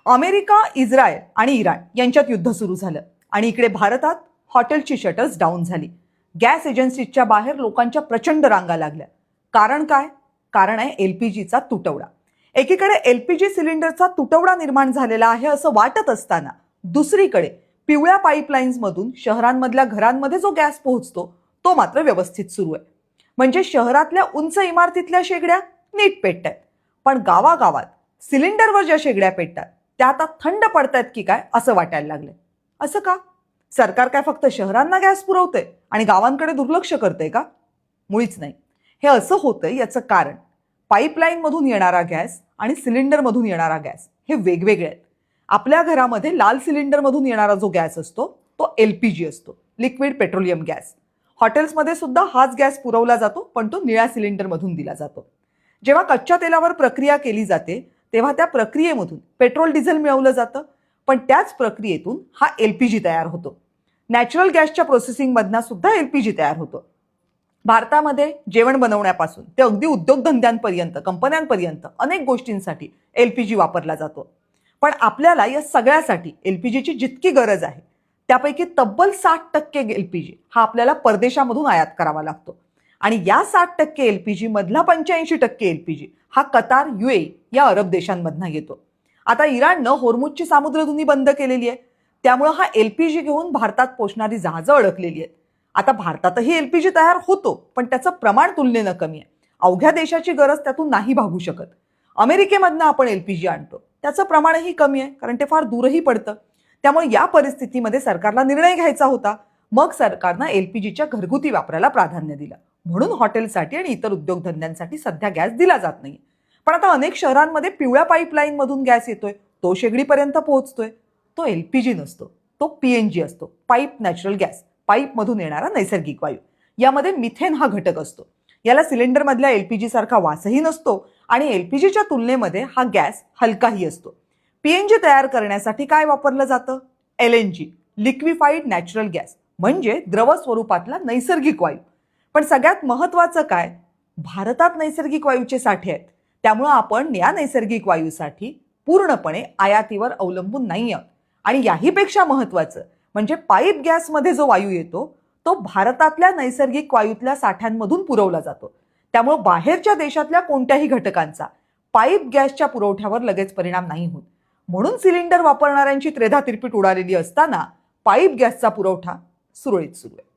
America, Israel आणि Iran यांच्यात युद्ध सुरू झालं आणि इकडे भारतात हॉटेलची शटर्स डाऊन झाली. गॅस एजन्सीच्या बाहेर लोकांच्या प्रचंड रांगा लागल्या. कारण काय? कारण आहे एलपीजीचा तुटवडा. एकीकडे एलपीजी सिलेंडरचा तुटवडा निर्माण झालेला आहे असं वाटत असताना दुसरीकडे पिवळ्या पाईपलाईन्समधून शहरांमधल्या घरांमध्ये जो गॅस पोहोचतो तो मात्र व्यवस्थित सुरू आहे. म्हणजे शहरातल्या उंच इमारतीतल्या शेगड्या नीट पेटतात, पण गावागावात सिलेंडरवर ज्या शेगड्या पेटतात त्या आता थंड पडतायत की काय असं वाटायला लागले. असं का? सरकार काय फक्त शहरांना गॅस पुरवतंय आणि गावांकडे दुर्लक्ष करतंय का? मुळीच नाही. हे असं होतंय याचं कारण पाईपलाईन मधून येणारा गॅस आणि सिलेंडर मधून येणारा गॅस हे वेगवेगळे आहेत. आपल्या घरामध्ये लाल सिलेंडर मधून येणारा जो गॅस असतो तो एलपीजी असतो, लिक्विड पेट्रोलियम गॅस. हॉटेल्समध्ये सुद्धा हाच गॅस पुरवला जातो, पण तो निळ्या सिलेंडर मधून दिला जातो. जेव्हा कच्च्या तेलावर प्रक्रिया केली जाते तेव्हा त्या प्रक्रियेमधून पेट्रोल डिझेल मिळवलं जातं, पण त्याच प्रक्रियेतून हा एलपीजी तयार होतो. नॅचरल गॅसच्या प्रोसेसिंग मधनं सुद्धा एलपीजी तयार होतो. भारतामध्ये जेवण बनवण्यापासून ते अगदी उद्योगधंद्यांपर्यंत, कंपन्यांपर्यंत अनेक गोष्टींसाठी एलपीजी वापरला जातो. पण आपल्याला या सगळ्यासाठी एलपीजीची जितकी गरज आहे त्यापैकी तब्बल 60% एलपीजी हा आपल्याला परदेशामधून आयात करावा लागतो. आणि या 60% एलपीजी मधला 85% एलपीजी हा कतार, UAE या अरब देशांमधनं येतो. आता इराणनं होर्मुझची सामुद्रधुनी बंद केलेली आहे, त्यामुळे हा एलपीजी घेऊन भारतात पोहोचणारी जहाजं अडकलेली आहेत. आता भारतातही एलपीजी तयार होतो, पण त्याचं प्रमाण तुलनेनं कमी आहे. अवघ्या देशाची गरज त्यातून नाही भागू शकत. अमेरिकेमधनं आपण एलपीजी आणतो, त्याचं प्रमाणही कमी आहे, कारण ते फार दूरही पडतं. त्यामुळे या परिस्थितीमध्ये सरकारला निर्णय घ्यायचा होता. मग सरकारनं एलपीजीच्या घरगुती वापराला प्राधान्य दिलं. म्हणून हॉटेलसाठी आणि इतर उद्योगधंद्यांसाठी सध्या गॅस दिला जात नाही. पण आता अनेक शहरांमध्ये पिवळ्या पाईपलाईन मधून गॅस येतोय, तो शेगडीपर्यंत पोहोचतोय. तो एलपीजी नसतो, तो पीएनजी असतो, पाईप नॅचरल गॅस, पाईप मधून येणारा नैसर्गिक वायू. यामध्ये मिथेन हा घटक असतो. याला सिलेंडर मधल्या एलपीजी सारखा वासही नसतो आणि एलपीजीच्या तुलनेमध्ये हा गॅस हलकाही असतो. पीएनजी तयार करण्यासाठी काय वापरलं जातं? एलएनजी, लिक्विफाईड नॅचरल गॅस, म्हणजे द्रव स्वरूपातला नैसर्गिक वायू. पण सगळ्यात महत्वाचं काय? भारतात नैसर्गिक वायूचे साठे आहेत, त्यामुळे आपण या नैसर्गिक वायूसाठी पूर्णपणे आयातीवर अवलंबून नाही आहोत. आणि याहीपेक्षा महत्वाचं म्हणजे पाईप गॅसमध्ये जो वायू येतो तो भारतातल्या नैसर्गिक वायूतल्या साठ्यांमधून पुरवला जातो. त्यामुळे बाहेरच्या देशातल्या कोणत्याही घटकांचा पाईप गॅसच्या पुरवठ्यावर लगेच परिणाम नाही होत. म्हणून सिलेंडर वापरणाऱ्यांची त्रेधा तिरपीट उडालेली असताना पाईप गॅसचा पुरवठा सुरळीत सुरू आहे.